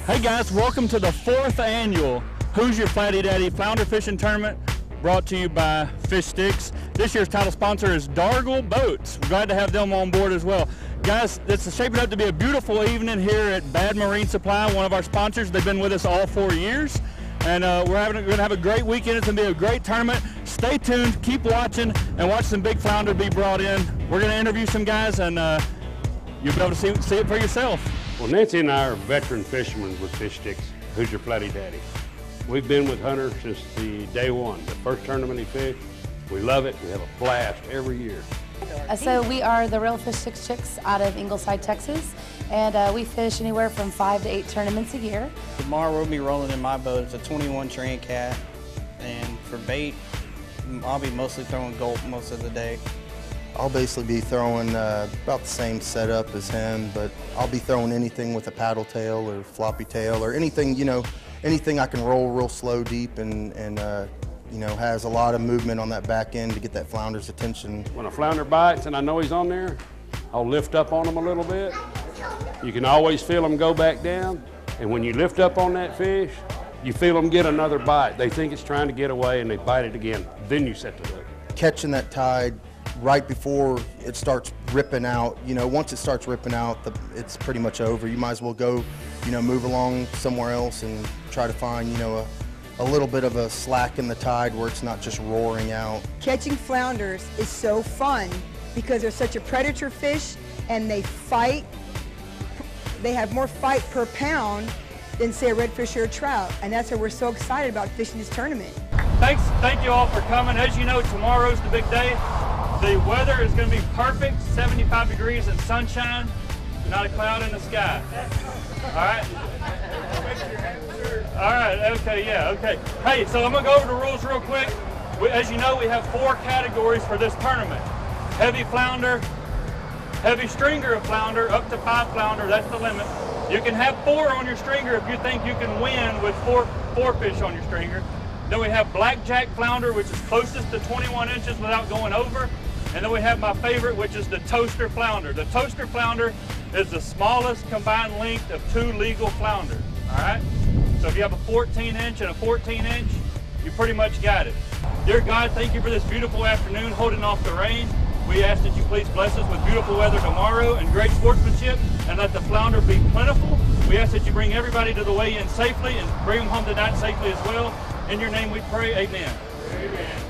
Hey guys, welcome to the 4th annual Who's Your Flattie Daddy Flounder Fishing Tournament, brought to you by Fishstix. This year's title sponsor is Dargel Boats. We're glad to have them on board as well. Guys, it's shaping up to be a beautiful evening here at Bad Marine Supply, one of our sponsors. They've been with us all 4 years. And we're going to have a great weekend. It's going to be a great tournament. Stay tuned, keep watching, and watch some big flounder be brought in. We're going to interview some guys, and you'll be able to see it for yourself. Well, Nancy and I are veteran fishermen with Fishstix. Who's your Flattie Daddy? We've been with Hunter since the day one, the first tournament he fished. We love it. We have a blast every year. So we are the Real Fishstix Chicks out of Ingleside, Texas, and we fish anywhere from 5 to 8 tournaments a year. Tomorrow we'll be rolling in my boat. It's a 21 Trans Cat, and for bait, I'll be mostly throwing gulp most of the day. I'll basically be throwing about the same setup as him, but I'll be throwing anything with a paddle tail or floppy tail or anything, you know, anything I can roll real slow deep and you know, has a lot of movement on that back end to get that flounder's attention. When a flounder bites and I know he's on there, I'll lift up on him a little bit. You can always feel him go back down, and when you lift up on that fish, you feel them get another bite. They think it's trying to get away and they bite it again. Then you set the hook. Catching that tide right before it starts ripping out, you know, once it starts ripping out, it's pretty much over. You might as well go, you know, move along somewhere else and try to find, you know, a little bit of a slack in the tide where it's not just roaring out. Catching flounders is so fun because they're such a predator fish and they fight. They have more fight per pound than, say, a redfish or a trout, and that's why we're so excited about fishing this tournament. Thank you all for coming. As you know, tomorrow's the big day. The weather is going to be perfect, 75 degrees and sunshine, not a cloud in the sky. All right? All right, okay, yeah, okay. Hey, so I'm going to go over the rules real quick. As you know, we have 4 categories for this tournament. Heavy flounder, heavy stringer of flounder, up to 5 flounder, that's the limit. You can have 4 on your stringer if you think you can win with four fish on your stringer. Then we have blackjack flounder, which is closest to 21 inches without going over. And then we have my favorite, which is the toaster flounder. The toaster flounder is the smallest combined length of 2 legal flounders, all right? So if you have a 14-inch and a 14-inch, you pretty much got it. Dear God, thank you for this beautiful afternoon holding off the rain. We ask that you please bless us with beautiful weather tomorrow and great sportsmanship, and let the flounder be plentiful. We ask that you bring everybody to the weigh-in safely and bring them home tonight safely as well. In your name we pray, amen. Amen.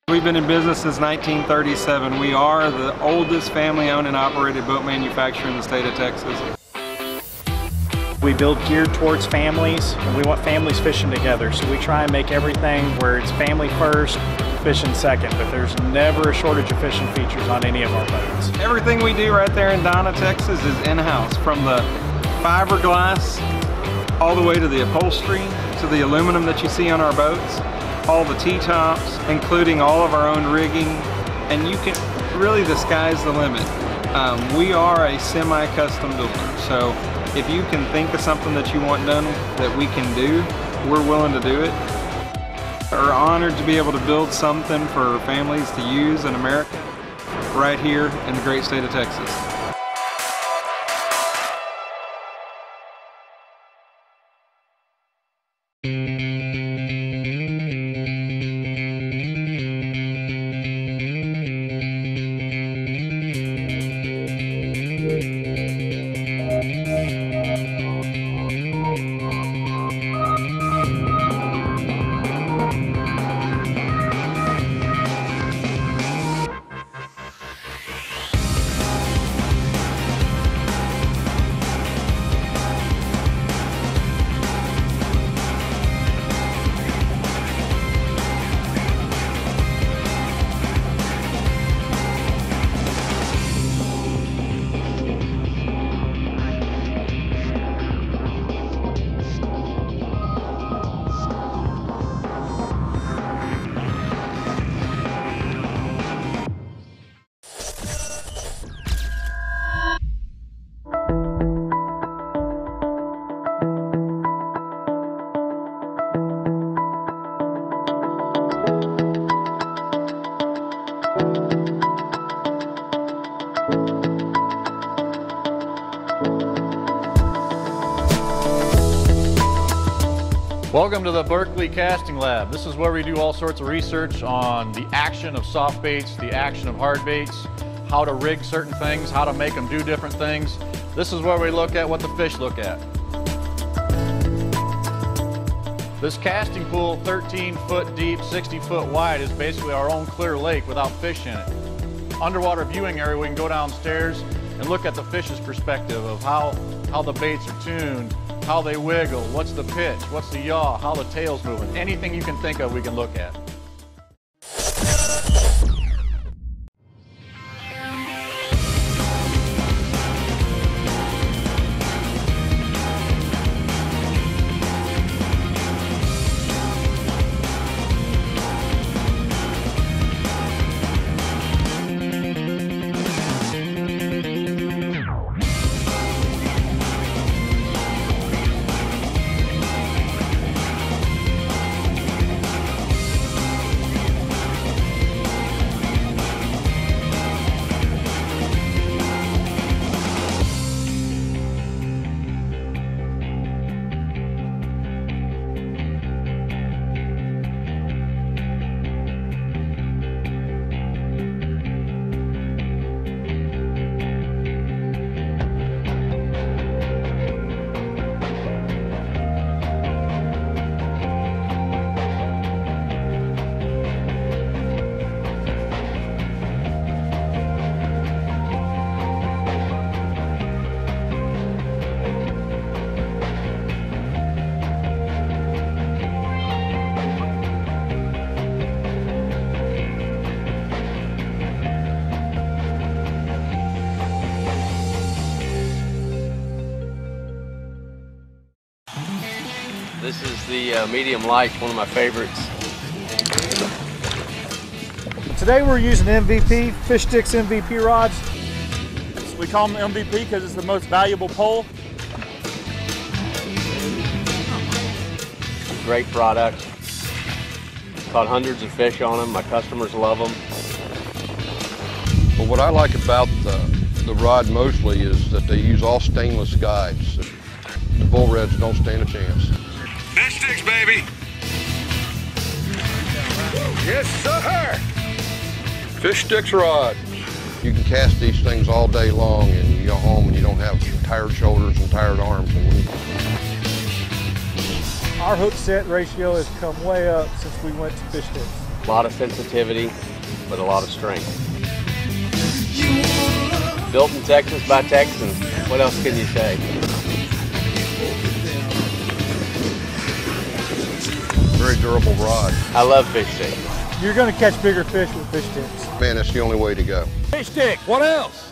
We've been in business since 1937. We are the oldest family-owned and operated boat manufacturer in the state of Texas. We build geared towards families, and we want families fishing together. So we try and make everything where it's family first, fishing second, but there's never a shortage of fishing features on any of our boats. Everything we do right there in Donna, Texas is in-house, from the fiberglass all the way to the upholstery, to the aluminum that you see on our boats, all the T-tops, including all of our own rigging, and you can, really the sky's the limit. We are a semi-custom builder, so if you can think of something that you want done that we can do, we're willing to do it. We're honored to be able to build something for families to use in America, right here in the great state of Texas. Welcome to the Berkeley Casting Lab. This is where we do all sorts of research on the action of soft baits, the action of hard baits, how to rig certain things, how to make them do different things. This is where we look at what the fish look at. This casting pool, 13 foot deep, 60 foot wide, is basically our own clear lake without fish in it. Underwater viewing area, we can go downstairs and look at the fish's perspective of how the baits are tuned, how they wiggle, what's the pitch, what's the yaw, how the tail's moving. Anything you can think of, we can look at. This is the medium light, one of my favorites. Today we're using MVP, Fishstix MVP rods. We call them MVP because it's the most valuable pole. Great product. Caught hundreds of fish on them. My customers love them. Well, what I like about the rod mostly is that they use all stainless guides. The bull reds don't stand a chance. Fishstix, baby! Yes, sir! Fishstix rods. You can cast these things all day long and you go home and you don't have tired shoulders and tired arms. Our hook set ratio has come way up since we went to Fishstix. A lot of sensitivity, but a lot of strength. Built in Texas by Texans. What else can you say? Very durable rod. I love Fishstix. You're going to catch bigger fish with Fishstix. Man, that's the only way to go. Fishstix, what else?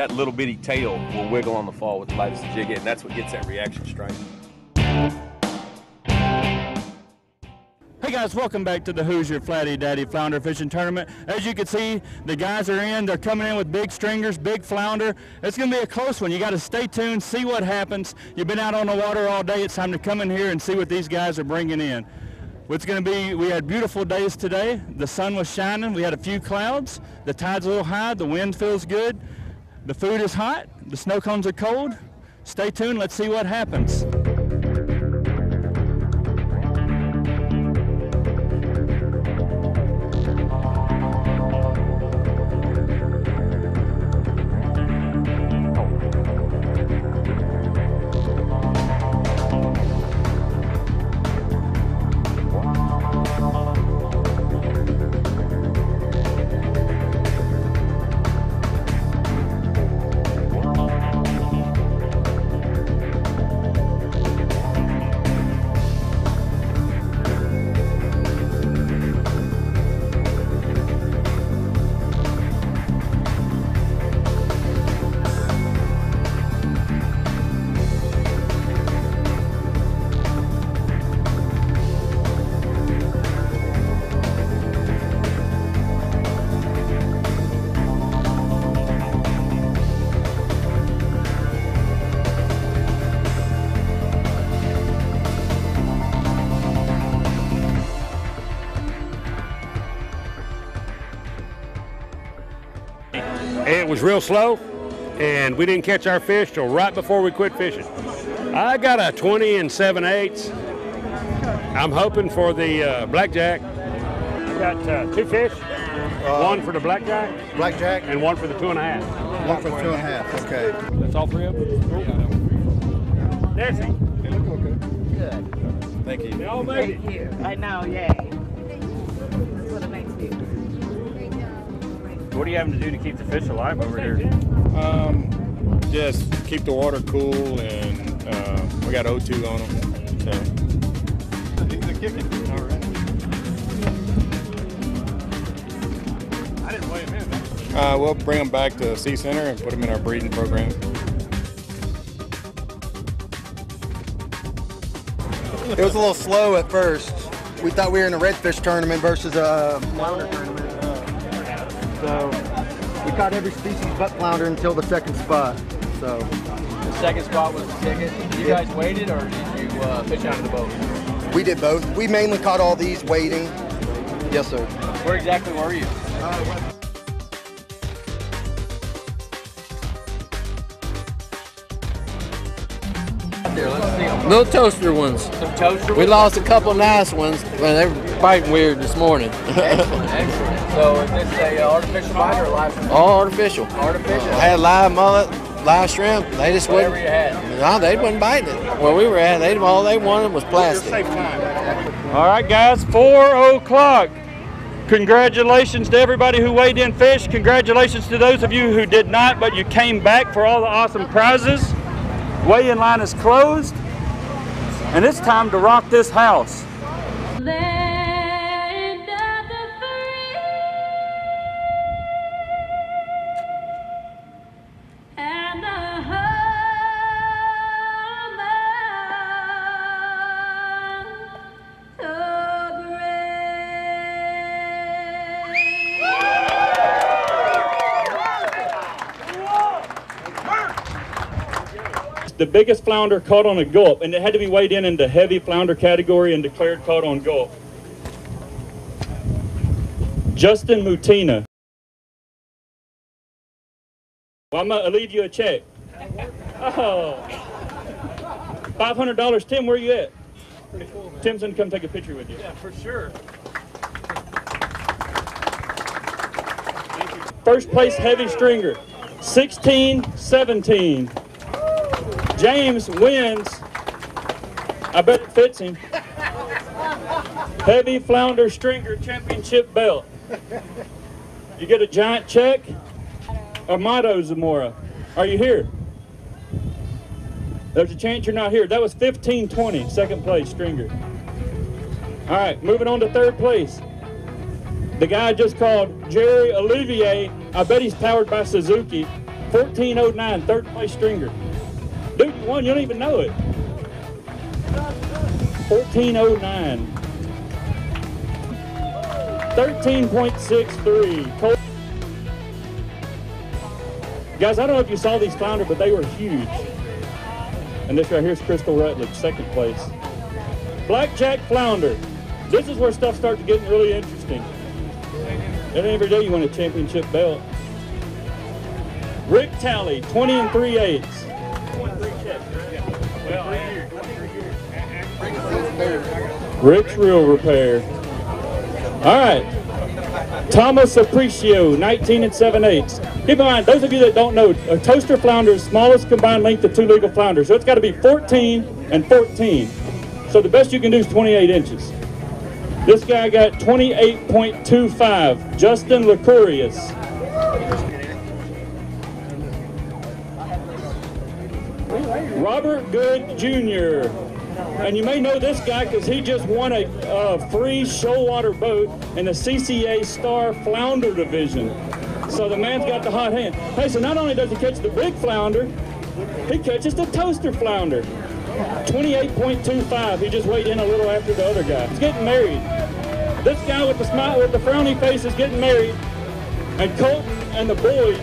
that little bitty tail will wiggle on the fall with the lightest jig it, and that's what gets that reaction strike. Hey guys, welcome back to the Hoosier Flattie Daddy Flounder Fishing Tournament. As you can see, the guys are in. They're coming in with big stringers, big flounder. It's going to be a close one. You got to stay tuned, see what happens. You've been out on the water all day. It's time to come in here and see what these guys are bringing in. It's going to be, we had beautiful days today. The sun was shining. We had a few clouds. The tide's a little high. The wind feels good. The food is hot. The snow cones are cold. Stay tuned. Let's see what happens. It was real slow, and we didn't catch our fish till right before we quit fishing. I got a 20 7/8. I'm hoping for the blackjack. I got 2 fish, one for the blackjack, and one for the 2.5. One for the 2.5. Okay. That's all 3 of them. Nancy. They look okay. Good. Thank you. They all made it. Thank you. I know, yay. That's what it makes me. What are you having to do to keep the fish alive over here? Just keep the water cool, and we got O2 on them. So. They're kicking already. I didn't weigh them in. We'll bring them back to Sea Center and put them in our breeding program. It was a little slow at first. We thought we were in a redfish tournament versus a flounder tournament. So we caught every species but flounder until the second spot. So the second spot was the ticket. You guys waited, or did you fish out of the boat? We did both. We mainly caught all these waiting. Yes, sir. Where exactly were you? There, let's see them. Little toaster ones. Some toaster ones? We lost a couple nice ones, but they were fighting weird this morning. Excellent, excellent. So is this a artificial bite or a live shrimp? All artificial. Artificial? I had live mullet, live shrimp. They just Whatever wouldn't. you had. No, they wasn't biting it. Where we were at, all they wanted was plastic. All right, guys, 4 o'clock. Congratulations to everybody who weighed in fish. Congratulations to those of you who did not, but you came back for all the awesome prizes. Weigh-in line is closed, and it's time to rock this house. The biggest flounder caught on a gulp, and it had to be weighed in the heavy flounder category and declared caught on gulp. Justin Mutina. Well, I'm going to leave you a check. Oh. $500. Tim, where are you at? Pretty cool, man. Tim's going to come take a picture with you. Yeah, for sure. First place heavy stringer, 16-17. James wins. I bet it fits him. Heavy flounder stringer championship belt. You get a giant check. Amado Zamora, are you here? There's a chance you're not here. That was 15-20, second place stringer. All right, moving on to third place. The guy just called Jerry Olivier. I bet he's powered by Suzuki. 1409, third place stringer. Dude, you won, you don't even know it. 1409. 13.63. Guys, I don't know if you saw these flounder, but they were huge. And this right here is Crystal Rutledge, second place. Blackjack flounder. This is where stuff starts getting really interesting. And every day you win a championship belt. Rick Talley, 20 3/8. Rick's Reel Repair. All right. Thomas Apprecio, 19 7/8. Keep in mind, those of you that don't know, a toaster flounder is smallest combined length of two legal flounders. So it's got to be 14 and 14. So the best you can do is 28 inches. This guy got 28.25. Justin Licurius. Robert Good Jr. And you may know this guy because he just won a free shoalwater boat in the CCA Star Flounder Division. So the man's got the hot hand. Hey, so not only does he catch the big flounder, he catches the toaster flounder. 28.25. He just weighed in a little after the other guy. He's getting married. This guy with the smile, with the frowny face is getting married. And Colton and the boys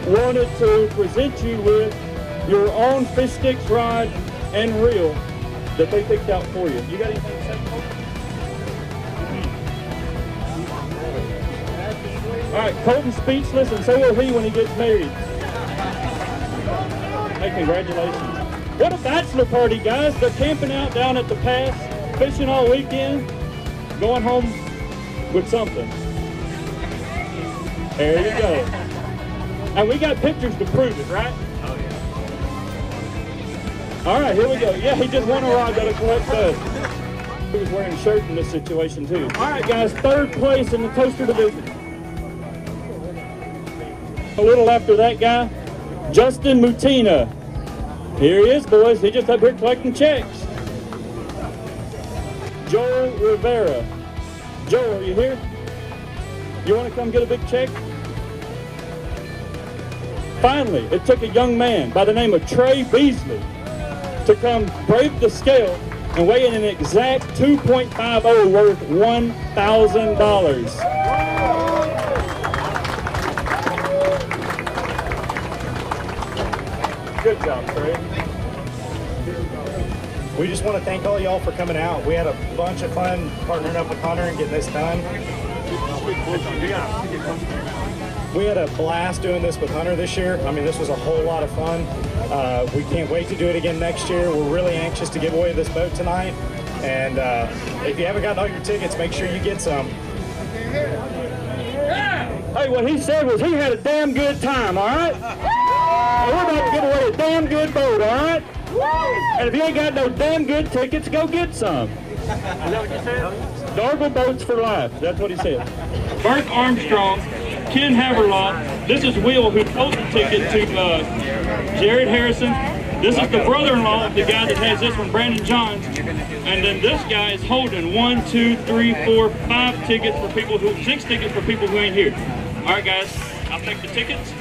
wanted to present you with your own Fishstix rod and reel that they picked out for you. You got anything to say, Colton? All right, Colton's speechless, and so will he when he gets married. Hey, congratulations. What a bachelor party, guys. They're camping out down at the pass, fishing all weekend, going home with something. There you go. And we got pictures to prove it, right? Oh, yeah. All right, here we go. Yeah, he just won a rod that'll collect bud. He was wearing a shirt in this situation, too. All right, guys, third place in the toaster division. A little after that guy, Justin Mutina. Here he is, boys. He just up here collecting checks. Joel Rivera. Joel, are you here? You want to come get a big check? Finally, it took a young man by the name of Trey Beasley to come brave the scale and weigh in an exact 2.50 worth $1,000. Good job, Trey. We just want to thank all y'all for coming out. We had a bunch of fun partnering up with Hunter and getting this done. We had a blast doing this with Hunter this year. I mean, this was a whole lot of fun. We can't wait to do it again next year. We're really anxious to give away this boat tonight. And if you haven't gotten all your tickets, make sure you get some. Hey, what he said was he had a damn good time, all right? And we're about to give away a damn good boat, all right? And if you ain't got no damn good tickets, go get some. Is that what you said? Dargel Boats for life. That's what he said. Bert Armstrong, Ken Haverlock. This is Will, who sold the ticket to Jared Harrison. This is the brother-in-law of the guy that has this one, Brandon Johns. And then this guy is holding 1, 2, 3, 4, 5 tickets for people who, 6 tickets for people who ain't here. All right, guys, I'll take the tickets.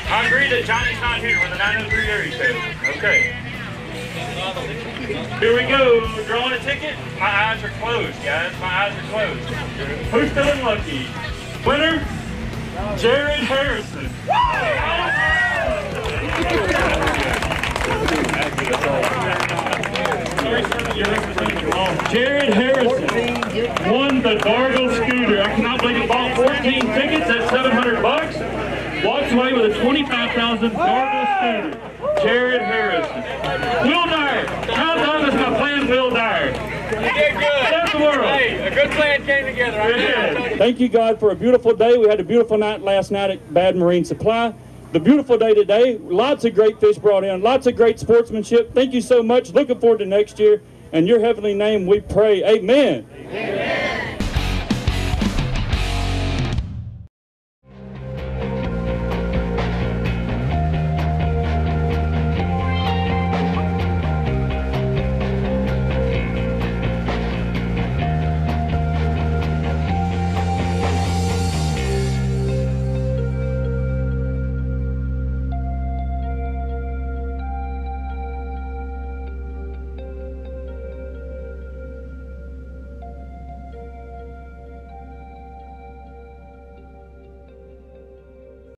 I agree that Johnny's not here with the 903 area code. Okay. Here we go. Drawing a ticket. My eyes are closed, guys. My eyes are closed. Who's feeling lucky? Winner, Jared Harrison. Jared Harrison won the Dargel scooter. I cannot believe he bought 14 tickets at $700. Walks away with a $25,000 Dargel scooter. Jared Harrison. Will Dyer. How long is my plan, Will Dyer? You did good. That's the world. Hey, a good plan came together. Thank you, God, for a beautiful day. We had a beautiful night last night at Bad Marine Supply. The beautiful day today. Lots of great fish brought in. Lots of great sportsmanship. Thank you so much. Looking forward to next year. In your heavenly name we pray. Amen.